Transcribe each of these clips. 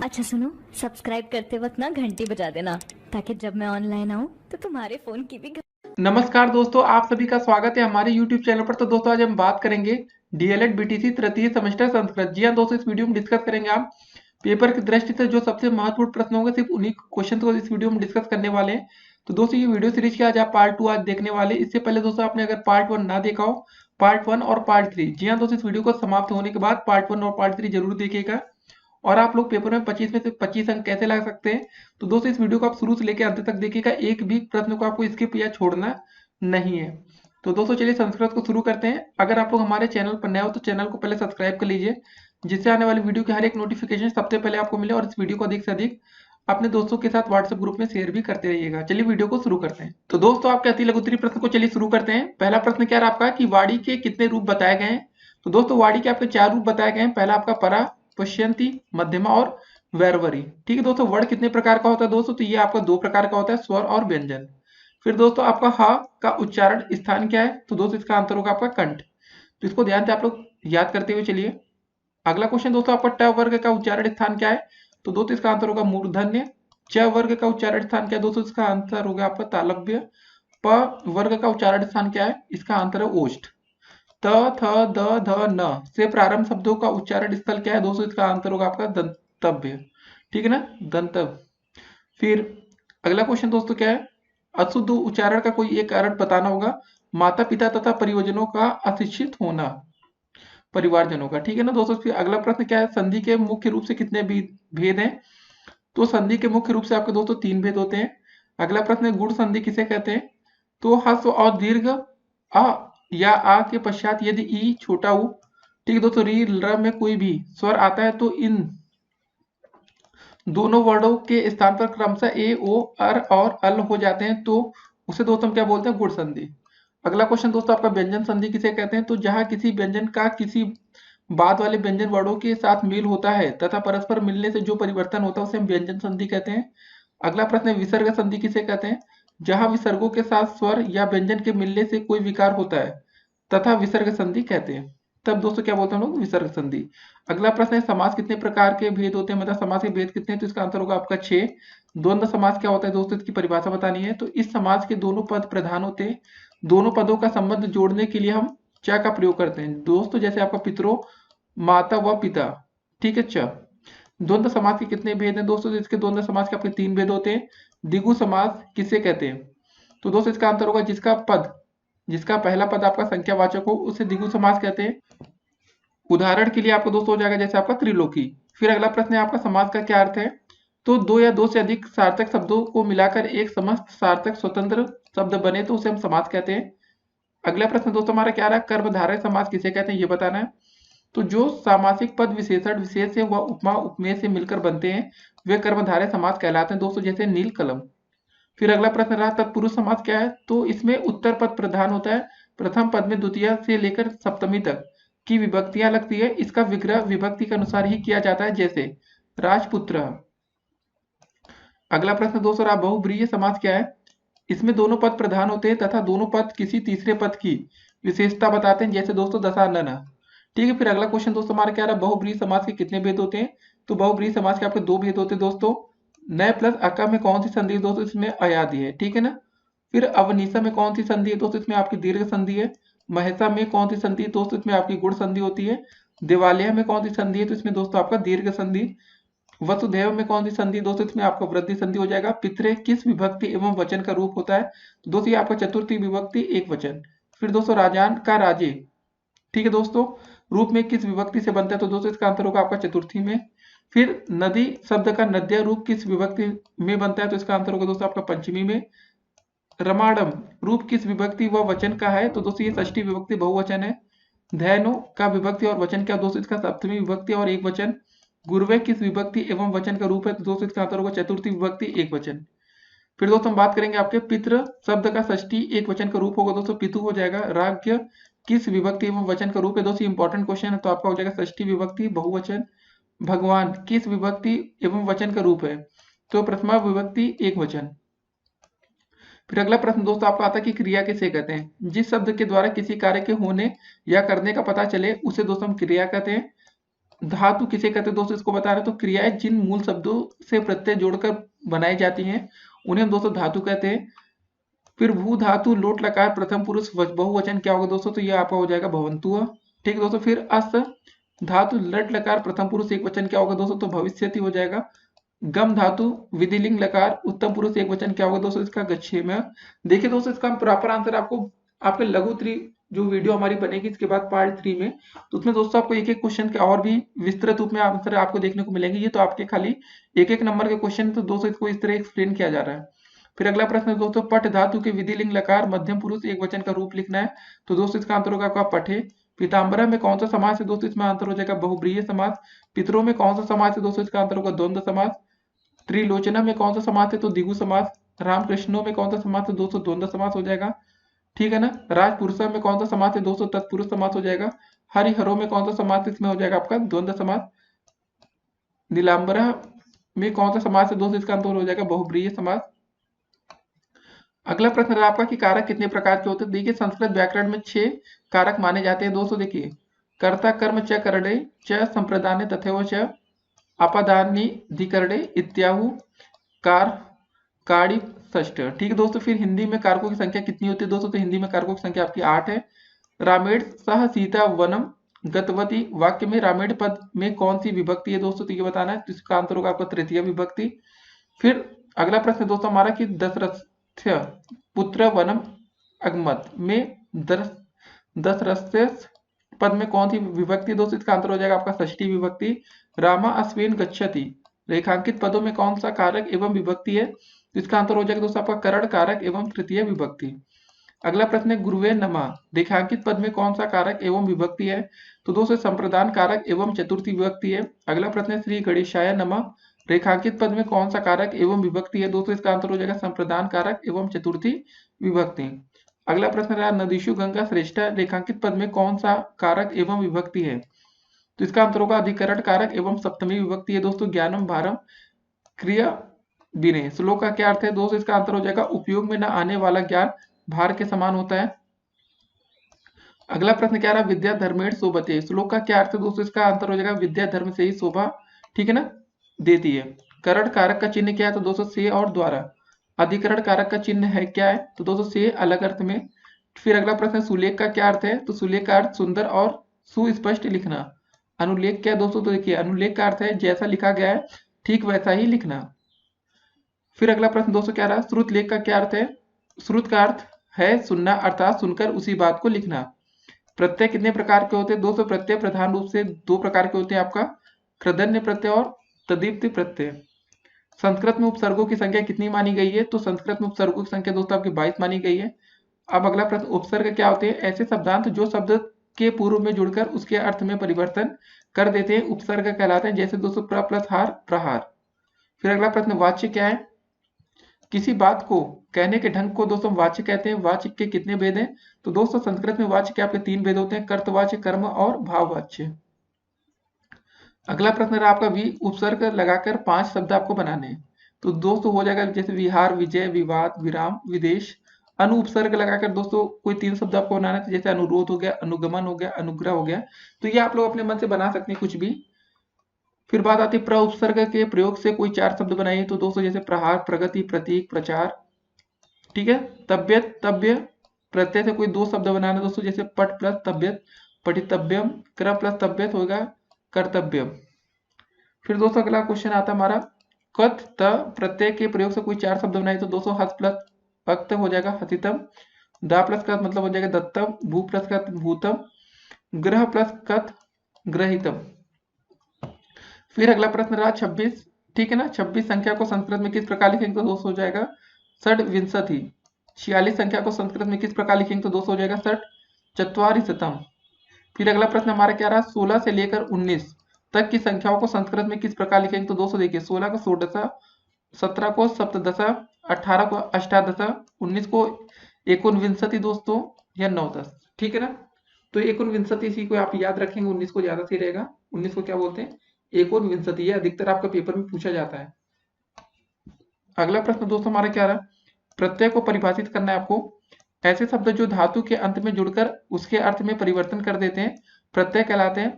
अच्छा सुनो, सब्सक्राइब करते वक्त ना घंटी बजा देना ताकि जब मैं ऑनलाइन आऊँ तो तुम्हारे फोन की भी नमस्कार दोस्तों, आप सभी का स्वागत है हमारे YouTube चैनल पर। तो दोस्तों आज हम बात करेंगे डीएलएड बीटीसी तृतीय सेमेस्टर संस्कृत। जी हाँ दोस्तों, इस वीडियो में डिस्कस करेंगे हम पेपर की दृष्टि से जो सबसे महत्वपूर्ण प्रश्न होंगे, सिर्फ उन्हीं क्वेश्चन को इस वीडियो में डिस्कस करने वाले हैं। तो दोस्तों ये वीडियो सीरीज की आज आप पार्ट 2 आज देखने वाले हैं। इससे पहले दोस्तों आपने अगर पार्ट 1 ना देखा हो, पार्ट 1 और पार्ट 3, जी हाँ दोस्तों, इस वीडियो को समाप्त होने के बाद पार्ट 1 और पार्ट 3 जरूर देखिएगा। और आप लोग पेपर में 25 में से 25 अंक कैसे ला सकते हैं, तो दोस्तों इस वीडियो को आप शुरू से लेकर अंत तक देखिएगा। एक भी प्रश्न को आपको स्किप या छोड़ना नहीं है। तो दोस्तों चलिए संस्कृत को शुरू करते हैं। अगर आप लोग हमारे चैनल पर नए हो तो चैनल को पहले सब्सक्राइब कर लीजिए, जिससे आने वाली वीडियो की हर एक नोटिफिकेशन सबसे पहले आपको मिले। और इस वीडियो को अधिक से अधिक अपने दोस्तों के साथ व्हाट्सएप ग्रुप में शेयर भी करते रहिएगा। चलिए वीडियो को शुरू करते हैं। तो दोस्तों आपके अति लघुत्तरीय प्रश्न को चलिए शुरू करते हैं। पहला प्रश्न क्या है आपका कि वाणी के कितने रूप बताए गए हैं। तो दोस्तों वाणी के आपके 4 रूप बताए गए हैं। पहला आपका परा, पुष्यंती, मध्यमा और वैरवरी। ठीक है दोस्तों, वर्ण कितने प्रकार का होता है दोस्तों, तो ये आपका 2 प्रकार का होता है, स्वर और व्यंजन। फिर दोस्तों आपका ह का उच्चारण स्थान क्या है, तो दोस्तों इसका आंसर होगा आपका कंठ। तो इसको ध्यान से आप लोग याद करते हुए चलिए। अगला क्वेश्चन दोस्तों आपका ट वर्ग का उच्चारण स्थान क्या है, तो दोस्तों इसका आंसर होगा मूर्धन्य। च वर्ग का उच्चारण स्थान क्या है दोस्तों, इसका आंसर होगा आपका तालव्य। प वर्ग का उच्चारण स्थान क्या है, इसका आंसर है ओष्ठ। त थ द ध न से प्रारंभ शब्दों का उच्चारण स्थल क्या है दोस्तों, इसका आंसर होगा आपका दंतव्य। ठीक है ना, दंतव्य। फिर अगला क्वेश्चन दोस्तों क्या है, अशुद्ध उच्चारण का कोई एक कारण बताना होगा। माता पिता तथा परिवारजनों का अशिक्षित होना, परिवारजनों का। ठीक है ना दोस्तों। फिर अगला प्रश्न क्या है, संधि के मुख्य रूप से कितने भेद हैं, तो संधि के मुख्य रूप से आपके दोस्तों 3 भेद होते हैं। अगला प्रश्न है गुण संधि किसे कहते हैं, तो ह्रस्व और दीर्घ अ या आ के पश्चात यदि ई छोटा ऊ, ठीक है दोस्तों, री र में कोई भी स्वर आता है तो इन दोनों वर्णों के स्थान पर क्रमशः ए ओ अर और अल हो जाते हैं, तो उसे दोस्तों हम क्या बोलते हैं, गुण संधि। अगला क्वेश्चन दोस्तों आपका व्यंजन संधि किसे कहते हैं, तो जहां किसी व्यंजन का किसी बाद वाले व्यंजन वर्णों के साथ मेल होता है तथा परस्पर मिलने से जो परिवर्तन होता है उसे हम व्यंजन संधि कहते हैं। अगला प्रश्न है विसर्ग संधि किसे कहते हैं, जहां विसर्गों के साथ स्वर या व्यंजन के मिलने से कोई विकार होता है तथा विसर्ग संधि कहते हैं। तब दोस्तों क्या बोलते हैं हम लोग, विसर्ग संधि। अगला प्रश्न है समास कितने प्रकार के भेद होते हैं, मतलब समास के भेद कितने हैं, तो इसका आंसर होगा आपका 6। द्वंद्व समास क्या होता है दोस्तों, इसकी परिभाषा बतानी है। तो इस समास के दोनों पद प्रधान होते हैं, दोनों पदों का संबंध जोड़ने के लिए हम च का प्रयोग करते हैं दोस्तों, जैसे आपका पितरों, माता व पिता। ठीक है, च। द्वंद्व समास के कितने भेद हैं दोस्तों, तो इसके द्वंद्व समास के आपके 3 भेद होते हैं। द्विगु समास किसे कहते हैं, तो दोस्तों इसका आंसर होगा जिसका पहला पद आपका संख्यावाचक हो उसे द्विगु समास कहते हैं। उदाहरण के लिए आपको दोस्तों हो जाएगा जैसे आपका त्रिलोकी। फिर अगला प्रश्न है आपका समास का क्या अर्थ है, तो दो या दो से अधिक सार्थक शब्दों को मिलाकर एक समस्त सार्थक स्वतंत्र शब्द बने तो उसे हम समास कहते हैं। अगला प्रश्न दोस्तों हमारा क्या रहा, कर्मधारय समास किसे कहते हैं ये बताना है। तो जो सामासिक पद विशेषण विशेष से व उपमा उपमेय से मिलकर बनते हैं वे कर्मधारय समास कहलाते हैं दोस्तों, जैसे नील कलम। फिर अगला प्रश्न रहा तत्पुरुष समास क्या है, तो इसमें उत्तर पद प्रधान होता है, प्रथम पद में द्वितीय से लेकर सप्तमी तक की विभक्तियां लगती है, इसका विग्रह विभक्ति के अनुसार ही किया जाता है, जैसे राजपुत्र। अगला प्रश्न दोस्तों रहा बहुब्रीहि समास क्या है, इसमें दोनों पद प्रधान होते हैं तथा दोनों पद किसी तीसरे पद की विशेषता बताते हैं, जैसे दोस्तों दशानन। ठीक है, फिर अगला क्वेश्चन दोस्तों हमारा क्या रहा, बहुब्रीहि समास के कितने भेद होते हैं, तो बहुब्रीहि समास के आपके 2 भेद होते हैं दोस्तों। नए प्लस अका में कौन सी संधि है दोस्तों, इसमें अयादि है। ठीक है ना। फिर अवनीसा में कौन सी संधि है दोस्तों, इसमें आपकी दीर्घ संधि है। महेशा में कौन सी संधि है दोस्तों, इसमें आपकी गुण संधि होती है। दिवालिया में कौन सी संधि है, तो इसमें दोस्तों आपका दीर्घ संधि। वसुधैव में कौन सी संधि है दोस्तों, इसमें आपका वृद्धि संधि हो जाएगा। पितरे किस विभक्ति एवं वचन का रूप होता है, तो दोस्तों ये आपका चतुर्थी विभक्ति एक वचन। फिर दोस्तों राजान का राजे, ठीक है दोस्तों, रूप में किस विभक्ति से बनता है, तो दोस्तों इसका आंसर होगा आपका चतुर्थी में। फिर नदी शब्द का नद्या रूप किस विभक्ति में बनता है, तो इसका आंसर होगा दोस्तों आपका पंचमी में। रमाडम रूप किस विभक्ति व वचन का है, तो दोस्तों ये षष्ठी विभक्ति बहुवचन है। धैनो का विभक्ति और वचन क्या दोस्तों, इसका सप्तमी विभक्ति और एक वचन। गुरुवे किस विभक्ति एवं वचन का रूप है, तो दोस्तों इसका आंसर होगा चतुर्थी विभक्ति एक वचन। फिर दोस्तों हम बात करेंगे आपके पितृ शब्द का षष्ठी एक वचन का रूप होगा दोस्तों पितु हो जाएगा। राज्य किस विभक्ति एवं वचन का रूप है, दोस्तों इंपॉर्टेंट क्वेश्चन है, तो आपका हो जाएगा षष्ठी विभक्ति बहुवचन। भगवान किस विभक्ति एवं वचन का रूप है, तो प्रथमा विभक्ति एक वचन। फिर अगला प्रश्न दोस्तों आपका आता है कि क्रिया किसे कहते हैं, जिस शब्द के द्वारा किसी कार्य के होने या करने का पता चले उसे दोस्तों हम क्रिया कहते हैं। धातु किसे कहते हैं दोस्तों, इसको बता रहे हैं। तो क्रियाएं जिन मूल शब्दों से प्रत्यय जोड़कर बनाई जाती हैं उन्हें हम दोस्तों धातु कहते हैं। फिर भू धातु लोट लकार प्रथम पुरुष बहुवचन क्या होगा दोस्तों, तो ये आपका हो जाएगा भवंतुः। ठीक है दोस्तों। फिर अस धातु लट लकार प्रथम पुरुष एक वचन क्या होगा दोस्तों, तो भविष्यति हो जाएगा। गम धातु विधिलिंग लकार उत्तम पुरुष एक वचन क्या होगा दोस्तों, इसका गच्छेम। देखिए दोस्तों, इसका प्रॉपर आंसर आपको आपके लघु त्री जो वीडियो हमारी बनेगी इसके बाद पार्ट 3 में, तो उसमें दोस्तों आपको एक एक क्वेश्चन के और भी विस्तृत रूप में आंसर आपको देखने को मिलेंगे। ये तो आपके खाली एक एक नंबर के क्वेश्चन, तो दोस्तों इसको इस तरह एक्सप्लेन किया जा रहा है। फिर अगला प्रश्न है दोस्तों, पट धातु के विधिलिंग लकार मध्यम पुरुष एक वचन का रूप लिखना है। तो दोस्तों इसका आंसर होगा आपका पठे। पीताम्बरा में कौन सा समास है दोस्तों, इसमें आंसर हो जाएगा बहुब्रीहि समास। पितरों में कौन सा समास है दोस्तों, इसका आंसर होगा द्वंद्व समास। त्रिलोचना में कौन सा समास है, तो द्विगु समास। रामकृष्णों में कौन सा समास है दोस्तों, द्वंद्व समास हो जाएगा। ठीक है ना। राजपुरुषों में कौन सा समास है दोस्तों, तत्पुरुष समास हो जाएगा। हरिहरों में कौन सा समास है, इसमें हो जाएगा आपका द्वंद्व समास। नीलांबरा में कौन सा समास है दोस्तों, इसका आंसर हो जाएगा बहुब्रीहि समास। अगला प्रश्न है आपका कि कारक कितने प्रकार के होते हैं। देखिए संस्कृत व्याकरण में 6 कारक माने जाते हैं दोस्तों। देखिए कर्ता कर्म च करणे च संप्रदाने तथैव च अपादानी धिकरणे इत्याहु कार काड़ी षष्ठ। ठीक है दोस्तों। फिर हिंदी में कारकों की संख्या कितनी होती है दोस्तों, तो हिंदी में कारकों की संख्या आपकी 8 है। रामेण सह सीता वनम गतवती वाक्य में रामेण पद में कौन सी विभक्ति है दोस्तों, तो ये बताना है। तो इसका आंसर होगा आपका तृतीय विभक्ति। फिर अगला प्रश्न दोस्तों हमारा कि दशरथ पुत्र वनम अगमत में दशरथ पद में कौन सी विभक्ति दोस्तों, इसका आंसर हो जाएगा आपका षष्ठी विभक्ति। रामा अश्विन गच्छति रेखांकित पदों में कौन सा कारक एवं विभक्ति है, तो इसका आंसर हो जाएगा दोस्तों आपका करण कारक एवं तृतीय विभक्ति। अगला प्रश्न है गुरुवे नमः रेखांकित पद में कौन सा कारक एवं विभक्ति है, तो दोस्तों संप्रदान कारक एवं चतुर्थी विभक्ति है। अगला प्रश्न है श्री गणेशाय नमः रेखांकित पद में कौन सा कारक एवं विभक्ति है दोस्तों, इसका आंसर हो जाएगा संप्रदान कारक एवं चतुर्थी विभक्ति। अगला प्रश्न रहा नदीशु गंगा श्रेष्ठा रेखांकित पद में कौन सा कारक एवं विभक्ति है, तो इसका आंसर होगा अधिकरण कारक एवं सप्तमी विभक्ति है दोस्तों। ज्ञानम भारम क्रिया विनय। श्लोक का क्या अर्थ है दोस्तों, इसका आंसर हो जाएगा उपयोग में न आने वाला ज्ञान भार के समान होता है। अगला प्रश्न क्या रहा विद्या धर्मेण शोभते। श्लोक का क्या अर्थ है दोस्तों, इसका आंसर हो जाएगा विद्या धर्म से ही शोभा, ठीक है ना, देती है। करण कारक का चिन्ह क्या है, तो दोस्तों से और द्वारा। अधिकरण कारक का चिन्ह है क्या है, तो दोस्तों से अलग अर्थ में। फिर अगला प्रश्न सुलेख का क्या अर्थ है, तो सुलेख का अर्थ सुंदर और सुस्पष्ट लिखना। अनुलेख क्या है दोस्तों, तो देखिए अनुलेख का अर्थ है जैसा लिखा गया है ठीक वैसा ही लिखना। फिर अगला प्रश्न दोस्तों क्या रहा श्रुत लेख का क्या अर्थ है, श्रुत का अर्थ है सुनना अर्थात सुनकर उसी बात को लिखना। प्रत्यय कितने प्रकार के होते हैं दोस्तों, प्रत्यय प्रधान रूप से 2 प्रकार के होते हैं आपका कृदन्य प्रत्यय और तदीप्ति प्रत्यय। संस्कृत में उपसर्गों की संख्या कितनी मानी गई है, तो संस्कृत में उपसर्गों की संख्या दोस्तों आपकी 22 मानी गई है। अब अगला प्रश्न उपसर्ग क्या होते हैं, ऐसे शब्दांत जो शब्द के पूर्व में जुड़कर उसके अर्थ में परिवर्तन कर देते हैं उपसर्ग कहलाते हैं, जैसे दोस्तों प्र प्लस हार प्रहार। फिर अगला प्रश्न वाच्य क्या है, किसी बात को कहने के ढंग को दोस्तों वाच्य कहते हैं। वाच्य के कितने भेद हैं, तो दोस्तों संस्कृत में वाच्य के आपके 3 भेद होते हैं, कर्तवाच्य, कर्म और भाववाच्य। अगला प्रश्न है आपका वी उपसर्ग लगाकर 5 शब्द आपको बनाने हैं, तो दोस्तों हो जाएगा जैसे विहार, विजय, विवाद, विराम, विदेश। अनु उपसर्ग लगाकर दोस्तों कोई 3 शब्द आपको बनाना है, जैसे अनुरोध हो गया, अनुगमन हो गया, अनुग्रह हो गया। तो ये आप लोग अपने मन से बना सकते हैं कुछ भी। फिर बात आती है प्र उपसर्ग के प्रयोग से कोई 4 शब्द बनाइए, तो दोस्तों जैसे प्रहार, प्रगति, प्रतीक, प्रचार, ठीक है। तब्यत, तब्य प्रत्यय से कोई 2 शब्द बनाना दोस्तों, जैसे पट प्लस तब्यत पठितव्यम, कर प्लस तब्यत होगा कर्तव्यम। फिर दोस्तों अगला क्वेश्चन आता है हमारा कत त प्रत्यय के प्रयोग से कोई 4 शब्द बनाए, तो दोस्तों हस प्लस अक्त हो जाएगा हसितम, दा प्लस का मतलब हो जाएगा दत्तम, भू प्लस का भूतम, ग्रह प्लस कत ग्रहितम। फिर अगला प्रश्न रहा 26, ठीक है ना। 26 संख्या को संस्कृत में किस प्रकार लिखेंगे, तो दोस्तों हो जाएगा षड्विंशति। 46 संख्या को संस्कृत में किस प्रकार लिखेंगे, तो दोस्तों हो जाएगा षट चत्वारिशतम। फिर अगला प्रश्न हमारा क्या रहा 16 से लेकर 19 तक की संख्याओं को संस्कृत में किस प्रकार लिखेंगे, तो दोस्तों देखिए 16 को षोडशा, 17 को सप्तदशा, 18 को अष्टादशा, 19 को एकोनविंशति दोस्तों या 9-10, ठीक है ना। तो एकोनविंशति इसी को आप याद रखेंगे, 19 को ज्यादा सही रहेगा। 19 को क्या बोलते हैं एकोनविंशति, ये अधिकतर आपका पेपर में पूछा जाता है। अगला प्रश्न दोस्तों हमारा क्या रहा प्रत्यय को परिभाषित करना है आपको। ऐसे शब्द जो धातु के अंत में जुड़कर उसके अर्थ में परिवर्तन कर देते हैं प्रत्यय कहलाते हैं।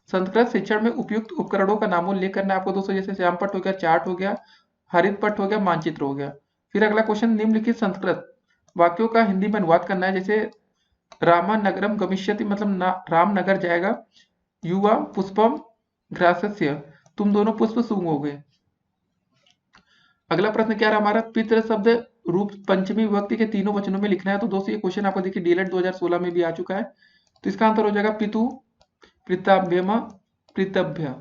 संस्कृत शिक्षण में उपयुक्त उपकरणों का नामोल्लेख करना है आपको दोस्तों, जैसे श्यामपट्ट हो गया, चार्ट हो गया, हरित पट्ट हो गया, मानचित्र हो गया। फिर अगला क्वेश्चन, निम्नलिखित संस्कृत वाक्यों का हिंदी में अनुवाद करना है, जैसे रामा नगरम गमिष्यति मतलब रामनगर जाएगा, युवा पुष्पम घ्रासस्य तुम दोनों पुष्प सूंघोगे। अगला प्रश्न क्या रहा हमारा, पितृ शब्द रूप पंचमी विभक्ति के तीनों वचनों में लिखना है। तो दोस्तों ये क्वेश्चन आपको देखिए डीएलएड 2016 में भी आ चुका है। तो इसका आंसर हो जाएगा पितु पिताभ्यमा पितभ्य।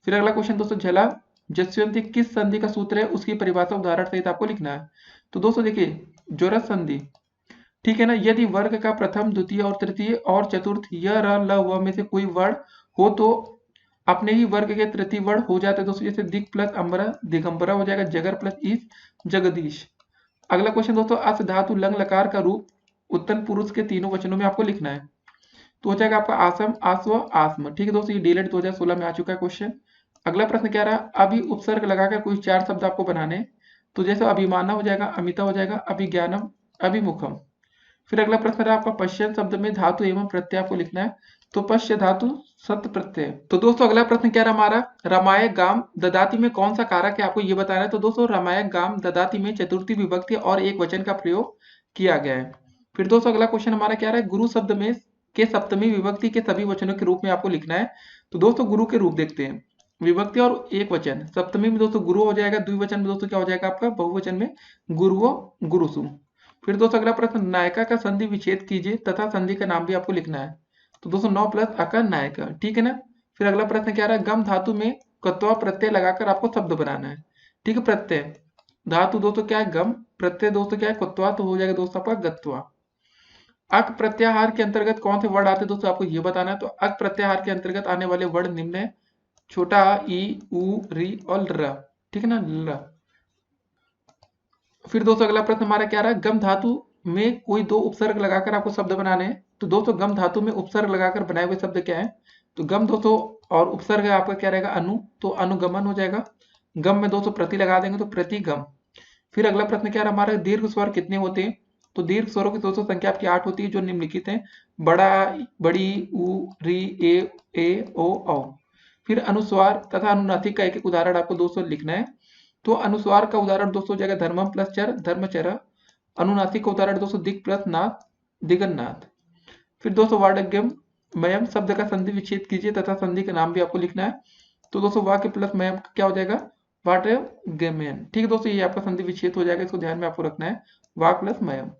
फिर अगला क्वेश्चन दोस्तों, झला जस्वंती किस संधि का सूत्र है, उसकी परिभाषा उदाहरण सहित आपको लिखना है। तो दोस्तों देखिए जोरस संधि, ठीक है ना, यदि वर्ग का प्रथम द्वितीय और तृतीय और चतुर्थ य र ल व में से कोई वर्ण हो तो अपने ही वर्ग के तृतीय वर्ण हो जाते हैं दोस्तों, जैसे दिक प्लस अम्बरा दिगंबरा हो जाएगा, जगर प्लस ईश जगदीश। अगला क्वेश्चन दोस्तों, अस धातु लंग लकार का रूप उत्तम पुरुष के तीनों वचनों में आपको लिखना है। तो हो जाएगा आपका आसम आस्व आस्म। ठीक है दोस्तों, ये डीएलएड 2016 में आ चुका है क्वेश्चन। अगला प्रश्न क्या रहा, अभी उपसर्ग लगाकर कोई 4 शब्द आपको बनाने। तो जैसे अभिमाना हो जाएगा, अमिता हो जाएगा, अभिज्ञानम, अभिमुखम। फिर अगला प्रश्न रहा आपका पश्चिम शब्द में धातु एवं प्रत्यय आपको लिखना है। तो पश्य धातु सत प्रत्यय। तो दोस्तों अगला प्रश्न क्या रहा हमारा, रामाय गाम ददाति में कौन सा कारक है आपको ये बताना है। तो दोस्तों रामाय गाम ददाति में चतुर्थी विभक्ति और एक वचन का प्रयोग किया गया है। फिर दोस्तों अगला क्वेश्चन हमारा क्या रहा है, गुरु शब्द में के सप्तमी विभक्ति के सभी वचनों के रूप में आपको लिखना है। तो दोस्तों गुरु के रूप देखते हैं, विभक्ति और एक वचन। सप्तमी में दोस्तों गुरु हो जाएगा, द्विवचन में दोस्तों क्या हो जाएगा आपका, बहुवचन में गुरुओ गुरुसु। फिर दोस्तों अगला प्रश्न, नायका का संधि विच्छेद कीजिए तथा संधि का नाम भी आपको लिखना है। तो दोस्तों 9 प्लस अका नायका, ठीक है ना। फिर अगला प्रश्न क्या रहा है, गम धातु में कत्वा प्रत्यय लगाकर आपको शब्द बनाना है। ठीक है, प्रत्यय धातु दोस्तों क्या है गम, प्रत्यय दोस्तों क्या है कत्वा, तो हो जाएगा दोस्तों आपका गत्वा। अक प्रत्याहार के अंतर्गत कौन से वर्ड आते हैं दोस्तों आपको ये बताना है। तो अक प्रत्याहार के अंतर्गत आने वाले वर्ड निम्न है, छोटा ई उ री और र, ठीक है ना, ल। फिर दोस्तों अगला प्रश्न हमारा क्या रहा है, गम धातु में कोई 2 उपसर्ग लगाकर आपको शब्द बनाने हैं। तो दोस्तों गम धातु में उपसर्ग लगाकर बनाए हुए शब्द क्या है। तो गम दोस्तों और उपसर्ग है आपका क्या रहेगा अनु, तो अनुगमन हो जाएगा। गम में दोस्तों प्रति लगा देंगे तो प्रतिगम। फिर अगला प्रश्न क्या रहा हमारा, दीर्घ स्वर कितने होते हैं। तो दीर्घ स्वरों की दोस्तों संख्या आपकी 8 होती है जो निम्नलिखित है, बड़ा बड़ी उ री ए ओ औ। फिर अनुस्वार तथा अनुनासिक का एक एक उदाहरण आपको दोस्तों लिखना है। तो अनुस्वार का उदाहरण दोस्तों हो जाएगा धर्मम प्लस चर धर्मचर। अनुनासिक का उदाहरण दोस्तों दिक प्लस नाथ दिगन्नाथ। फिर दोस्तों वार्डगम मयम शब्द का संधि विच्छेद कीजिए तथा संधि का नाम भी आपको लिखना है। तो दोस्तों वाक्य प्लस मयम क्या हो जाएगा, वाटगमेन। ठीक है दोस्तों, ये आपका संधि विच्छेद हो जाएगा, इसको ध्यान में आपको रखना है, वाक प्लस मयम।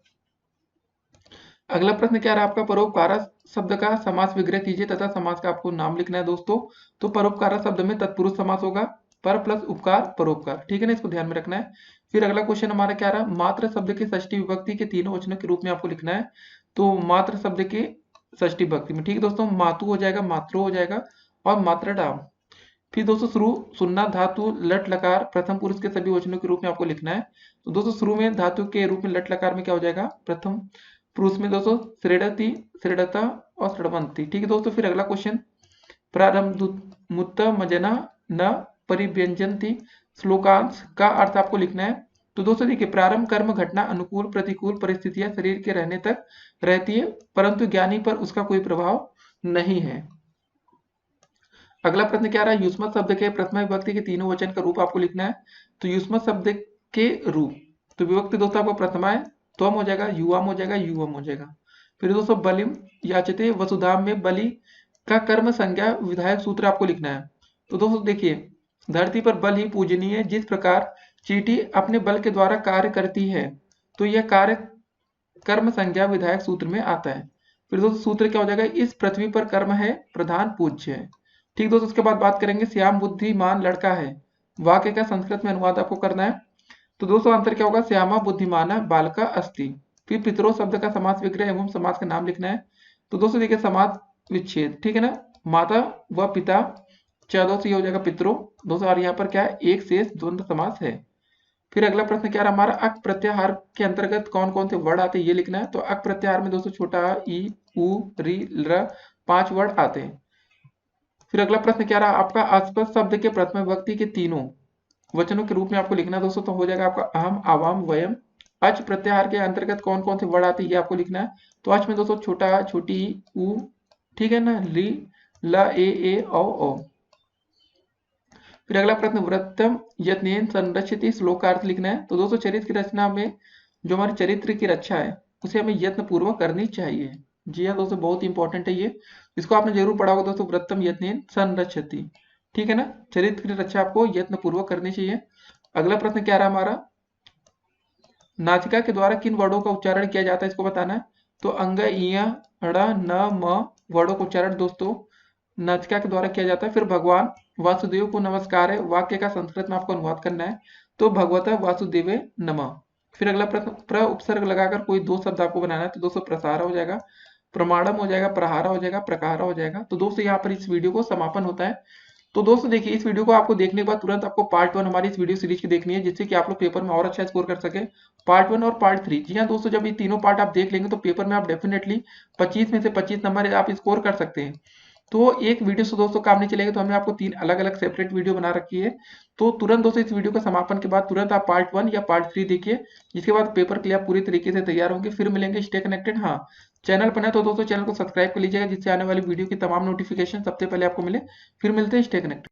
अगला प्रश्न क्या रहा आपका, परोपकार शब्द का समास विग्रह कीजिए तथा समास का आपको नाम लिखना है दोस्तों। तो परोपकार शब्द में तत्पुरुष समास होगा, पर प्लस उपकार परोपकार, ठीक है ना, इसको ध्यान में रखना है। फिर अगला क्वेश्चन हमारा क्या रहा, मात्र शब्द के षष्ठी विभक्ति के तीनों वचनों के रूप में आपको लिखना है। तो मात्र शब्द के षष्ठी विभक्ति में, ठीक है दोस्तों, मातु हो जाएगा, मात्रो हो जाएगा और मात्रडाम। फिर दोस्तों शुरू सुन्ना धातु लट लकार प्रथम पुरुष के सभी वचनों के रूप में आपको लिखना है। तो दोस्तों शुरू में धातु के रूप में लट लकार में क्या हो जाएगा, प्रथम पुरुष में दोस्तों श्रेणति श्रेणता और श्रवंती। ठीक है दोस्तों, फिर अगला क्वेश्चन, प्रारंभ मुत्त मजना न परिव्यंजनती श्लोकांश का अर्थ आपको लिखना है। तो दोस्तों देखिए प्रारंभ कर्म घटना अनुकूल प्रतिकूल परिस्थितियां शरीर के रहने तक रहती है, परंतु ज्ञानी पर उसका कोई प्रभाव नहीं है। अगला प्रश्न क्या रहा है, युष्मत शब्द के प्रथमा विभक्ति के तीनों वचन का रूप आपको लिखना है। तो युष्मत शब्द के रूप, तो विभक्ति दोस्तों आपको प्रथमा है, त्वम हो जाएगा, युवाम हो जाएगा, युवम हो जाएगा। फिर दोस्तों बलिम याचते वसुधाम में बलि का कर्म संज्ञा विधायक सूत्र आपको लिखना है। तो दोस्तों देखिए धरती पर बल ही पूजनीय है, जिस प्रकार चींटी अपने बल के द्वारा कार्य करती है, तो यह कार्य कर्म संज्ञा विधायक सूत्र में आता है। फिर दोस्तों सूत्र क्या हो जाएगा, इस पृथ्वी पर कर्म है प्रधान पूज्य है। ठीक दोस्तों, उसके बाद बात करेंगे श्याम बुद्धिमान लड़का है, वाक्य का संस्कृत में अनुवाद आपको करना है। तो दोस्तों आंसर क्या होगा, श्यामा बुद्धिमाना बालका अस्ति। फिर पितरों शब्द का समास विग्रह एवं समास का नाम लिखना है। तो दोस्तों देखिए समास विच्छेद, ठीक है ना, माता व पिता 14 से हो जाएगा पितरों दोस्तों, और यहाँ पर क्या है एक शेष द्वंद्व समास है। फिर अगला प्रश्न क्या रहा हमारा, अक प्रत्याहार के अंतर्गत कौन कौन से वर्ड आते हैं ये लिखना है। तो अक प्रत्याहार में दोस्तों छोटा ई उ री र 5 वर्ड आते हैं। फिर अगला प्रश्न क्या रहा आपका, आसपास शब्द के प्रथम विभक्ति के तीनों वचनों के रूप में आपको लिखना है दोस्तों। तो हो जाएगा आपका अहम आवाम वयम। अच प्रत्याहार के अंतर्गत कौन कौन से वर्ड आते हैं ये आपको लिखना है। तो अच में दोस्तों छोटा छोटी उ, ठीक है ना, ली ल ए औ ओ। फिर अगला प्रश्न, वृत्तम यत्नेन संरक्षित, श्लोक का अर्थ लिखना है। तो दोस्तों चरित्र की रचना में जो हमारे चरित्र की रक्षा है उसे हमें यत्न पूर्वक करनी चाहिए। जी हाँ दोस्तों, बहुत इंपॉर्टेंट है ये, इसको आपने जरूर पढ़ा होगा दोस्तों, वृत्तम यत्नेन संरक्षति। ठीक है ना, चरित्र की रक्षा आपको यत्न पूर्वक करनी चाहिए। अगला प्रश्न क्या रहा हमारा, नासिका के द्वारा किन वर्णों का उच्चारण किया जाता है इसको बताना है। तो अंग, इय, ण, न, म वर्णों का उच्चारण दोस्तों नासिका के द्वारा किया जाता है। फिर भगवान वासुदेव को नमस्कार है, वाक्य का संस्कृत में आपको अनुवाद करना है। तो भगवता वासुदेवे नमः। फिर अगला प्रश्न, प्र उपसर्ग लगाकर कोई दो शब्द आपको बनाना है। तो दोस्तों प्रसारा हो जाएगा, प्रमाणम हो जाएगा, प्रहारा हो जाएगा, प्रकारा हो जाएगा। तो दोस्तों यहाँ पर इस वीडियो को समापन होता है। तो दोस्तों देखिए, इस वीडियो को आपको देखने के बाद तुरंत आपको पार्ट 1 हमारी इस वीडियो सीरीज की देखनी है, जिससे कि आप लोग पेपर में और अच्छा स्कोर कर सके। पार्ट 1 और पार्ट 3, जी हाँ दोस्तों, जब ये तीनों पार्ट आप देख लेंगे तो पेपर में आप डेफिनेटली 25 में से 25 नंबर आप स्कोर कर सकते हैं। तो एक वीडियो से दोस्तों काम नहीं चलेगा, तो हमने आपको 3 अलग अलग सेपरेट वीडियो बना रखी है। तो तुरंत दोस्तों इस वीडियो का समापन के बाद तुरंत आप पार्ट 1 या पार्ट 3 देखिए, जिसके बाद पेपर के लिए आप पूरी तरीके से तैयार होंगे। फिर मिलेंगे, स्टे कनेक्टेड। हाँ, चैनल पर है तो दोस्तों चैनल को सब्सक्राइब कर लीजिएगा, जिससे आने वाली वीडियो की तमाम नोटिफिकेशन सबसे पहले आपको मिले। फिर मिलते हैं, स्टे कनेक्टेड।